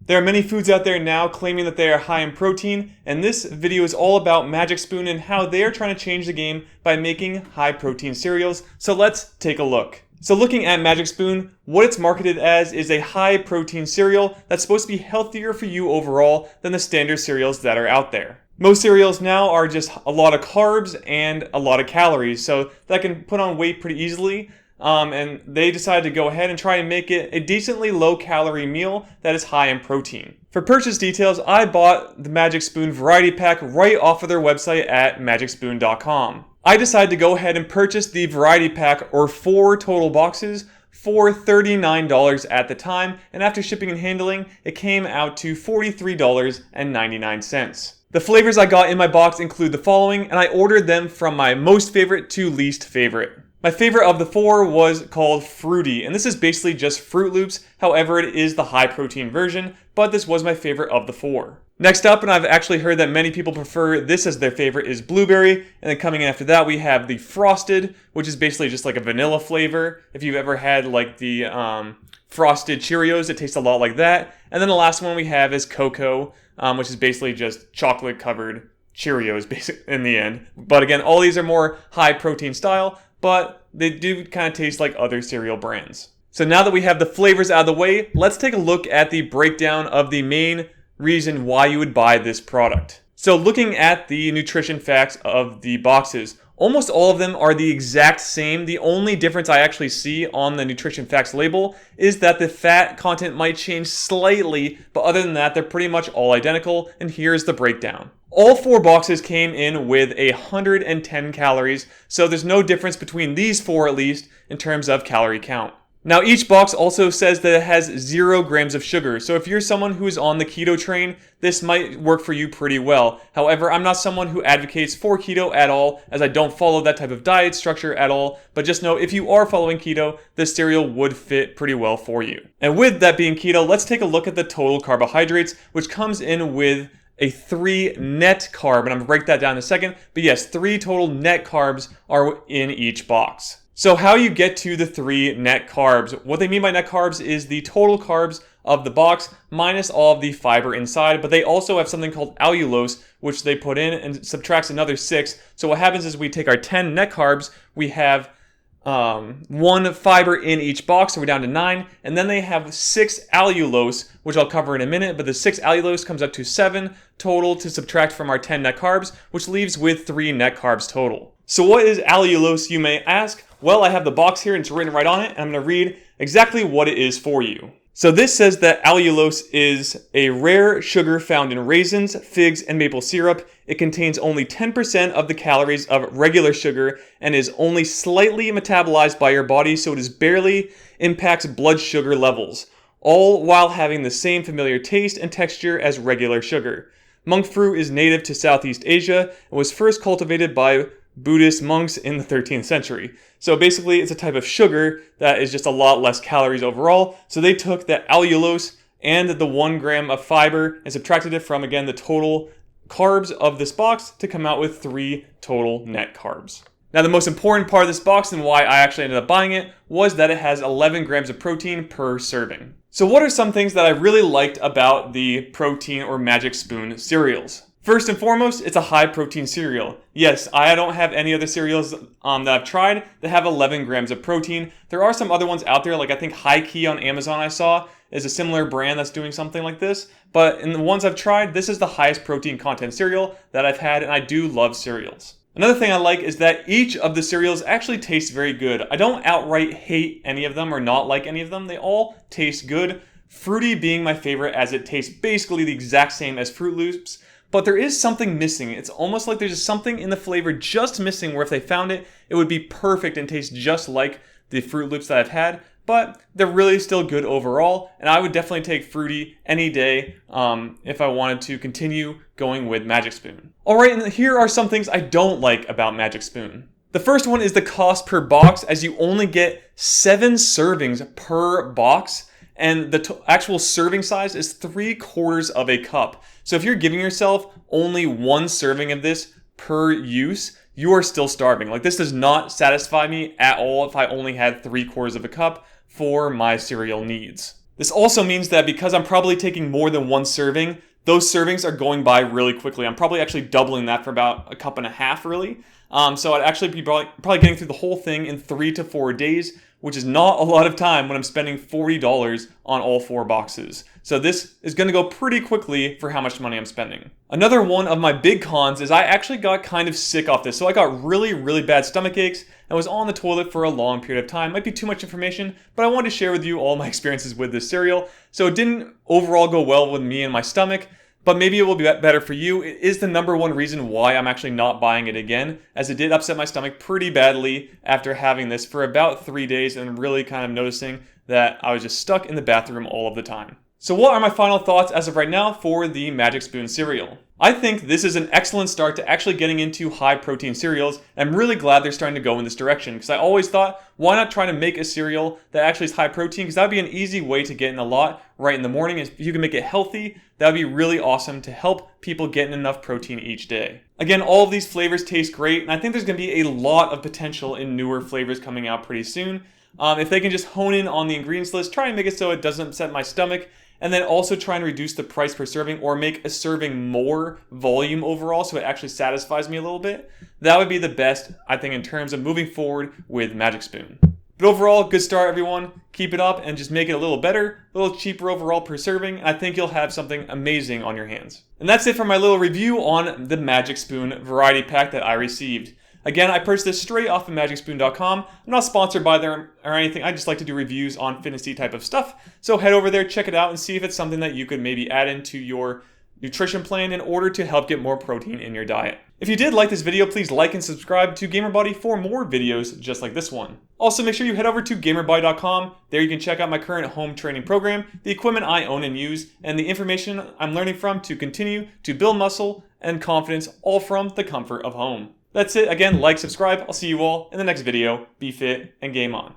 There are many foods out there now claiming that they are high in protein, and this video is all about Magic Spoon and how they are trying to change the game by making high protein cereals. So let's take a look. So looking at Magic Spoon, what it's marketed as is a high protein cereal that's supposed to be healthier for you overall than the standard cereals that are out there. Most cereals now are just a lot of carbs and a lot of calories, so that can put on weight pretty easily. And they decided to go ahead and try and make it a decently low calorie meal that is high in protein. For purchase details, I bought the Magic Spoon variety pack right off of their website at magicspoon.com. I decided to go ahead and purchase the variety pack, or 4 total boxes, for $39 at the time, and after shipping and handling, it came out to $43.99. The flavors I got in my box include the following, and I ordered them from my most favorite to least favorite. My favorite of the 4 was called Fruity, and this is basically just Fruit Loops. However, it is the high protein version, but this was my favorite of the 4. Next up, and I've actually heard that many people prefer this as their favorite, is Blueberry. And then coming in after that, we have the Frosted, which is basically just like a vanilla flavor. If you've ever had like the Frosted Cheerios, it tastes a lot like that. And then the last one we have is Cocoa, which is basically just chocolate covered Cheerios in the end. But again, all these are more high protein style, but they do kind of taste like other cereal brands. So now that we have the flavors out of the way, let's take a look at the breakdown of the main reason why you would buy this product. So looking at the nutrition facts of the boxes, almost all of them are the exact same. The only difference I actually see on the nutrition facts label is that the fat content might change slightly, but other than that, they're pretty much all identical, and here's the breakdown. All 4 boxes came in with 110 calories, so there's no difference between these 4 at least in terms of calorie count. Now each box also says that it has 0 grams of sugar, so if you're someone who is on the keto train, this might work for you pretty well. However, I'm not someone who advocates for keto at all, as I don't follow that type of diet structure at all, but just know if you are following keto, this cereal would fit pretty well for you. And with that being keto, let's take a look at the total carbohydrates, which comes in with a 3 net carb, and I'm going to break that down in a second, but yes, 3 total net carbs are in each box. So how you get to the 3 net carbs, what they mean by net carbs is the total carbs of the box minus all of the fiber inside, but they also have something called allulose, which they put in and subtracts another 6. So what happens is we take our 10 net carbs, we have 1 fiber in each box, so we're down to 9, and then they have 6 allulose, which I'll cover in a minute, but the 6 allulose comes up to 7 total to subtract from our 10 net carbs, which leaves with 3 net carbs total. So what is allulose, you may ask? Well, I have the box here and it's written right on it, and I'm going to read exactly what it is for you. So this says that allulose is a rare sugar found in raisins, figs, and maple syrup. It contains only 10% of the calories of regular sugar and is only slightly metabolized by your body, so it barely impacts blood sugar levels, all while having the same familiar taste and texture as regular sugar. Monk fruit is native to Southeast Asia and was first cultivated by Buddhist monks in the 13th century. So basically it's a type of sugar that is just a lot less calories overall. So they took the allulose and the 1 gram of fiber and subtracted it from, again, the total carbs of this box to come out with 3 total net carbs. Now the most important part of this box and why I actually ended up buying it was that it has 11 grams of protein per serving. So what are some things that I really liked about the protein or Magic Spoon cereals? First and foremost, it's a high protein cereal. Yes, I don't have any other cereals that I've tried that have 11 grams of protein. There are some other ones out there, like I think High Key on Amazon I saw is a similar brand that's doing something like this. But in the ones I've tried, this is the highest protein content cereal that I've had, and I do love cereals. Another thing I like is that each of the cereals actually tastes very good. I don't outright hate any of them or not like any of them. They all taste good. Fruity being my favorite, as it tastes basically the exact same as Fruit Loops. But there is something missing. It's almost like there's just something in the flavor just missing, where if they found it, it would be perfect and taste just like the Fruit Loops that I've had. But they're really still good overall, and I would definitely take Fruity any day if I wanted to continue going with Magic Spoon. Alright, and here are some things I don't like about Magic Spoon. The first one is the cost per box, as you only get 7 servings per box, and the actual serving size is 3/4 of a cup. So if you're giving yourself only 1 serving of this per use, you are still starving. Like, this does not satisfy me at all if I only had 3/4 of a cup for my cereal needs. This also means that because I'm probably taking more than one serving, those servings are going by really quickly. I'm probably actually doubling that for about a cup and a half, really. So I'd actually be probably getting through the whole thing in 3 to 4 days, which is not a lot of time when I'm spending $40 on all 4 boxes. So this is going to go pretty quickly for how much money I'm spending. Another one of my big cons is I actually got kind of sick off this. So I got really, really bad stomach aches and was on the toilet for a long period of time. Might be too much information, but I wanted to share with you all my experiences with this cereal. So it didn't overall go well with me and my stomach, but maybe it will be better for you. It is the number one reason why I'm actually not buying it again, as it did upset my stomach pretty badly after having this for about 3 days and really kind of noticing that I was just stuck in the bathroom all of the time. So what are my final thoughts as of right now for the Magic Spoon cereal? I think this is an excellent start to actually getting into high protein cereals. I'm really glad they're starting to go in this direction because I always thought, why not try to make a cereal that actually is high protein, because that would be an easy way to get in a lot right in the morning. If you can make it healthy, that would be really awesome to help people get enough protein each day. Again, all of these flavors taste great, and I think there's going to be a lot of potential in newer flavors coming out pretty soon. If they can just hone in on the ingredients list, try and make it so it doesn't upset my stomach, and then also try and reduce the price per serving or make a serving more volume overall so it actually satisfies me a little bit. That would be the best, I think, in terms of moving forward with Magic Spoon. But overall, good start, everyone. Keep it up and just make it a little better, a little cheaper overall per serving. I think you'll have something amazing on your hands. And that's it for my little review on the Magic Spoon variety pack that I received. Again, I purchased this straight off of MagicSpoon.com. I'm not sponsored by them or anything. I just like to do reviews on fitnessy type of stuff. So head over there, check it out, and see if it's something that you could maybe add into your nutrition plan in order to help get more protein in your diet. If you did like this video, please like and subscribe to GamerBody for more videos just like this one. Also, make sure you head over to GamerBody.com. There you can check out my current home training program, the equipment I own and use, and the information I'm learning from to continue to build muscle and confidence, all from the comfort of home. That's it. Again, like, subscribe. I'll see you all in the next video. Be fit and game on.